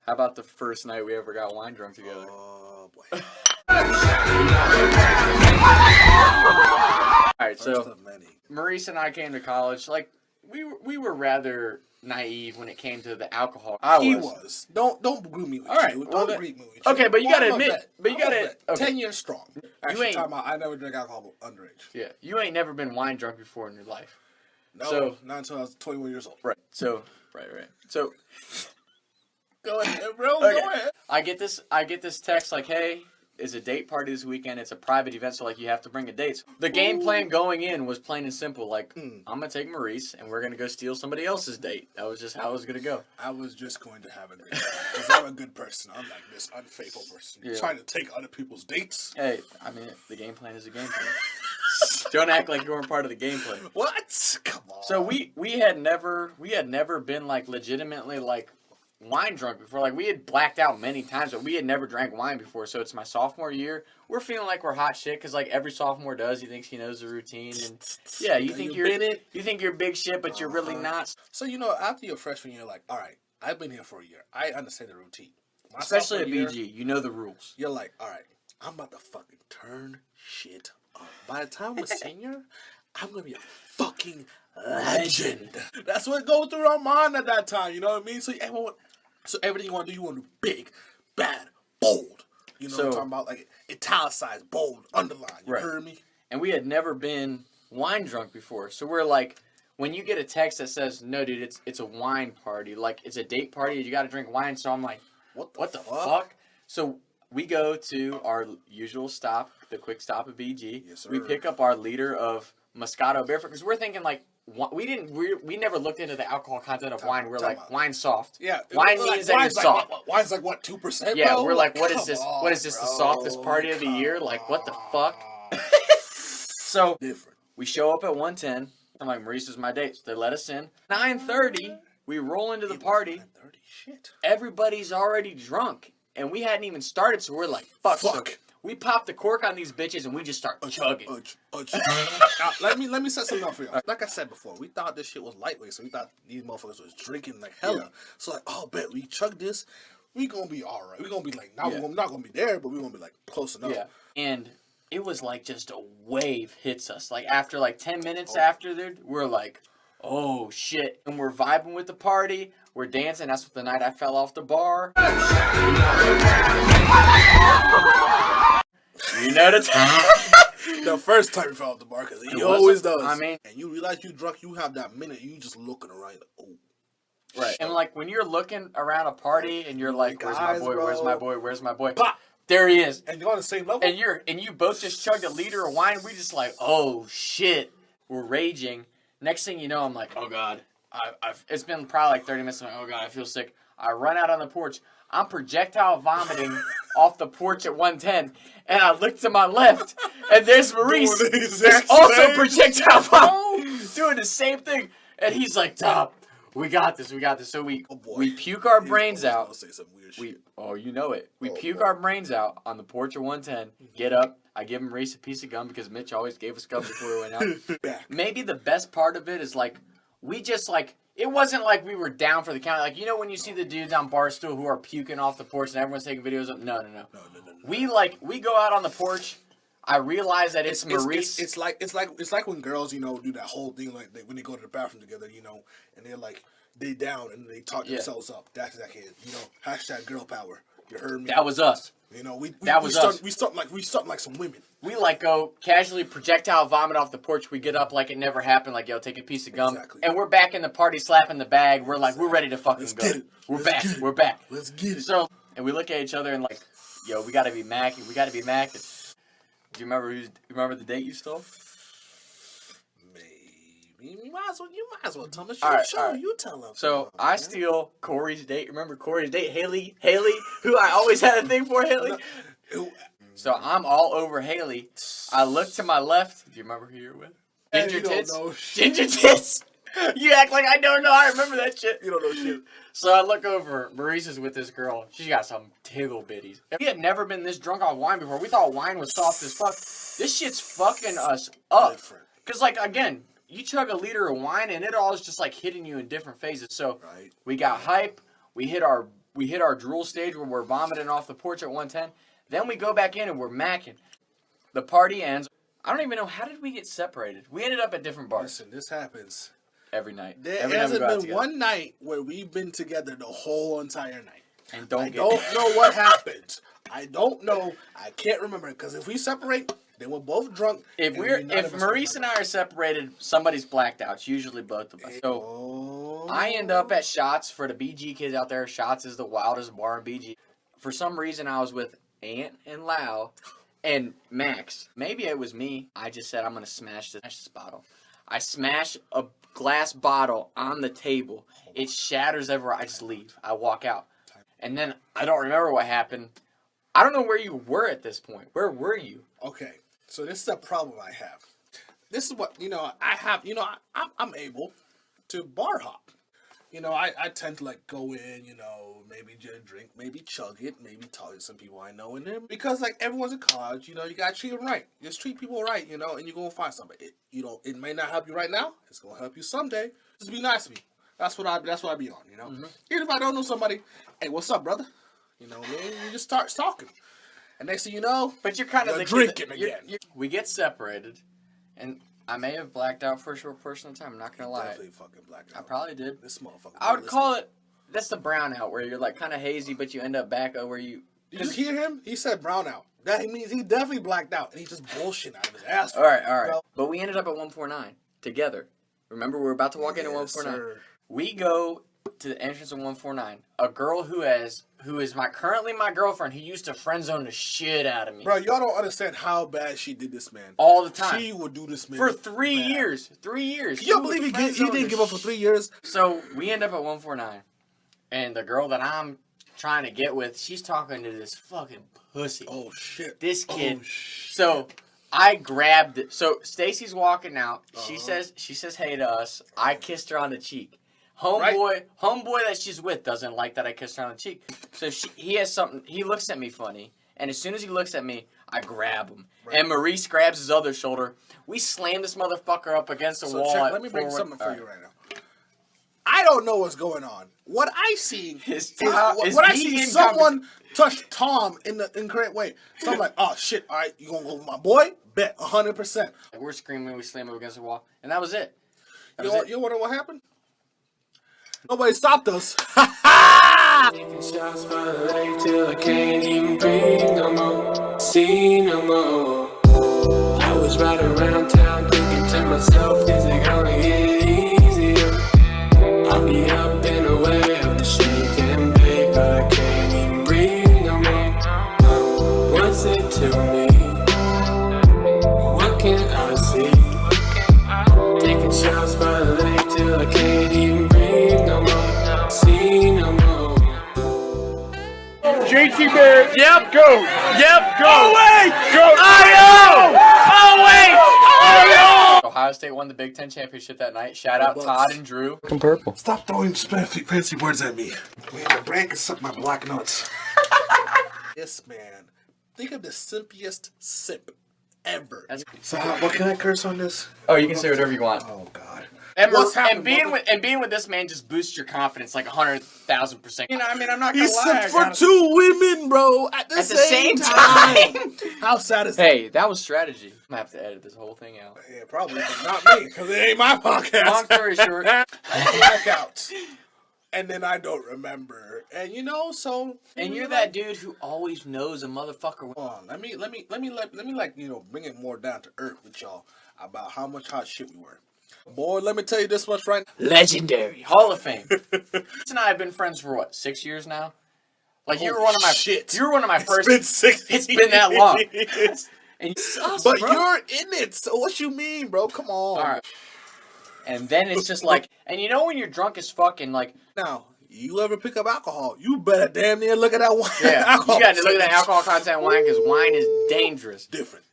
How about the first night we ever got wine drunk together? Oh, boy. Alright, so Maurice and I came to college. Like, we were rather naive when it came to the alcohol. He was. Don't group me with you. Well, Don't group me with you. Okay, but you gotta admit. But you gotta. Okay. 10 years strong. Actually, ain't, talking about I never drank alcohol underage. Yeah, you ain't never been wine drunk before in your life. No, not until I was 21 years old. Right. So, right. So, go ahead, bro. Okay. Go ahead. I get this text like, hey, it's a date party this weekend. It's a private event, so like you have to bring a date. The game plan going in was plain and simple. Like, I'm gonna take Maurice and we're gonna go steal somebody else's date. That was just how it was gonna go. I was just going to have a good time because I'm a good person. I'm like this unfaithful person trying to take other people's dates. Hey, I mean, the game plan is a game plan. Don't act like you weren't part of the game plan. What? Come on. So we had never been like legitimately like wine drunk before. Like we had blacked out many times, but we had never drank wine before. So it's my sophomore year. We're feeling like we're hot shit because like every sophomore does. He thinks he knows the routine, and yeah, you think you're big shit, but you're really not. So after your freshman year, like, all right, I've been here for a year. I understand the routine. Especially at BG, you know the rules. You're like, all right, I'm about to fucking turn shit up. By the time I'm a senior, I'm gonna be a fucking legend. That's what goes through our mind at that time. You know what I mean? So everything you want to do, you want to do big, bad, bold. You know what I'm talking about? Like italicized, bold, underlined. You heard me? And we had never been wine drunk before. So we're like, when you get a text that says, no, dude, it's a wine party. Like, it's a date party. You got to drink wine. So I'm like, what the fuck? So we go to our usual stop, the quick stop at BG. Yes, sir. We pick up our liter of Moscato Barefoot because we're thinking like, we never looked into the alcohol content of wine. We're like, wine's soft. Yeah. Wine means that you're soft. Wine's like, what, 2%? Yeah, bro? we're like, what is this? What is this, the softest party of the year? Like, what the fuck? So, we show up at 1:10. I'm like, Maurice is my date. So they let us in. 9:30, we roll into the party. 9:30, shit. Everybody's already drunk. And we hadn't even started, so we're like, fuck. So we pop the cork on these bitches and we just start chugging. Now, let me set something up for you. Like I said before, we thought this shit was lightweight, so we thought these motherfuckers was drinking like hella. Yeah. So like, oh, bet we chug this, we gonna be all right. We gonna be like, we're not gonna be there, but we gonna be like close enough. Yeah. And it was like just a wave hits us. Like after like 10 minutes after, dude, we're like, oh shit. And we're vibing with the party. We're dancing. That's what the night I fell off the bar. You know the time. The first time you fell off the bar, because he always does. I mean, and you realize you drunk, you have that minute, you just looking around like, oh. Right. And like when you're looking around a party and you're like, where's my boy? Where's my boy? Where's my boy? Pop. There he is. And you're on the same level. And you both just chugged a liter of wine. We just like, oh shit. We're raging. Next thing you know, I'm like, oh god. It's been probably like 30 minutes. I'm like, oh god, I feel sick. I run out on the porch. I'm projectile vomiting off the porch at 1:10, and I look to my left, and there's Maurice. There's also projectile vomiting, doing the same thing. And he's like, "Top, we got this. So we puke our brains out. You know it. We puke our brains out on the porch at 1:10. Get up. I give Maurice a piece of gum because Mitch always gave us gum before we went out. Maybe the best part of it is like we just like. It wasn't like we were down for the count. Like, you know when you see the dudes on Barstool who are puking off the porch and everyone's taking videos of No. We go out on the porch. I realize that it's Maurice. It's like when girls, do that whole thing like when they go to the bathroom together, and they're like they down and they talk themselves up. That's exactly it. Hashtag girl power. You heard me? That was us. We start like some women. We like go casually projectile vomit off the porch. We get up like it never happened. Like, yo, take a piece of gum. Exactly. And we're back in the party slapping the bag. We're like, we're ready to fucking go. Get it. We're back. Let's get it. So, and we look at each other and like, yo, we gotta be Mac. Do you remember the date you stole? You might as well tell me. You tell them. So I steal Corey's date. Remember Corey's date, Haley, who I always had a thing for, Haley. So I'm all over Haley. I look to my left. Do you remember who you're with? Ginger Tits. Ginger Tits. You act like I don't know. I remember that shit. You don't know shit. So I look over. Maurice is with this girl. She got some tiggle bitties. We had never been this drunk on wine before. We thought wine was soft as fuck. This shit's fucking us up. Because, like, again, you chug a liter of wine and it all is just, like, hitting you in different phases. So we got hype. We hit our We hit our drool stage where we're vomiting off the porch at 110. Then we go back in and we're macking. The party ends. I don't even know, how did we get separated? We ended up at different bars. Listen, this happens every night. There every hasn't night been one night where we've been together the whole entire night. And I don't know what happened. I don't know. I can't remember. Because if we separate, then we're both drunk. If Maurice and I are separated, somebody's blacked out. It's usually both of us. So I end up at Shots. For the BG kids out there, Shots is the wildest bar in BG. For some reason, I was with Ant and Lau and Max. Maybe it was me. I just said, I'm going to smash this bottle. I smash a glass bottle on the table. It shatters everywhere. I just leave. I walk out. And then I don't remember what happened. I don't know where you were at this point. Where were you? Okay, so this is a problem I have. This is what, I have, I'm able to bar hop. I tend to like go in, maybe get a drink, maybe chug it, maybe talk to some people I know in there. Because like everyone's in college, you gotta treat them right. Just treat people right, and you're gonna find somebody. It may not help you right now. It's gonna help you someday. Just be nice to me. That's what I be on, Mm-hmm. Even if I don't know somebody, hey, what's up, brother? You just start talking. And next thing you know, but you're kind of drinking again. We get separated, and I may have blacked out for a short portion of time. I'm not gonna lie. Definitely fucking blacked out. I probably did. This motherfucker. I would call it. That's the brownout where you're like kind of hazy, but you end up back where you. Did you hear him? He said brownout. That means he definitely blacked out, and he's just bullshitting out of his ass. All right. But we ended up at 149 together. Remember, we were about to walk into 149. Sir. We go to the entrance of 149. A girl who is currently my girlfriend, who used to friend zone the shit out of me. Bro, y'all don't understand how bad she did this man. All the time. She would do this man for 3 bad. years. 3 years. Can you believe he didn't give up for 3 years? So we end up at 149, and the girl that I'm trying to get with, she's talking to this fucking pussy. Oh shit. This kid. Oh, shit. So I grabbed it. So Stacy's walking out. She says hey to us. I kissed her on the cheek. Homeboy that she's with doesn't like that I kissed her on the cheek. So he looks at me funny. And as soon as he looks at me, I grab him. Right. And Maurice grabs his other shoulder. We slam this motherfucker up against the wall. Let me bring something for you right now. I don't know what's going on. What I see is someone touch Tom in the incorrect way. So I'm like, oh shit, all right, you gonna go with my boy? Bet 100%. We're screaming, we slam him against the wall. And that was it. You wonder what happened? Nobody stopped us. Taking shots by the lake till I can't even breathe no more, see no more. I was riding around town thinking to myself, is it gonna get easier? I'll be up and away up the street and big, but I can't even breathe no more. What's it to me? What can I see? Taking shots by the lake till I can't even breathe no more, see no more. JT Bear, yep, go. Yep, go. Oh, wait! Go. Oh, wait! Ohio State won the Big Ten championship that night. Shout out Todd and Drew. Purple. Stop throwing fancy words at me. Man, the brand can suck my black nuts. This man, think of the simpiest simp ever. So, what can I curse on this? Oh, you can say whatever you want. Oh, God. And being with this man just boosts your confidence like 100,000%. I mean, I'm not gonna lie. He's for 2 women, bro, at the same time. How sad is that? Hey, that was strategy. I'm gonna have to edit this whole thing out. Yeah, probably, but not me, because it ain't my podcast. Long story short, blackouts. And then I don't remember. And so. And you're that dude who always knows a motherfucker. Hold on, let me bring it more down to earth with y'all about how much hot shit we were. Boy, let me tell you this much right now. Legendary. Hall of Fame. Chris and I have been friends for what, 6 years now? Like you were one of my first. It's been 6 It's been that long. And but bro. You're in it, so what you mean, bro? Come on. All right. And then it's just like, and when you're drunk as fuck and like. Now, you ever pick up alcohol, you better damn near look at that wine. Yeah, you got to look at that alcohol content wine because wine is dangerous. Different.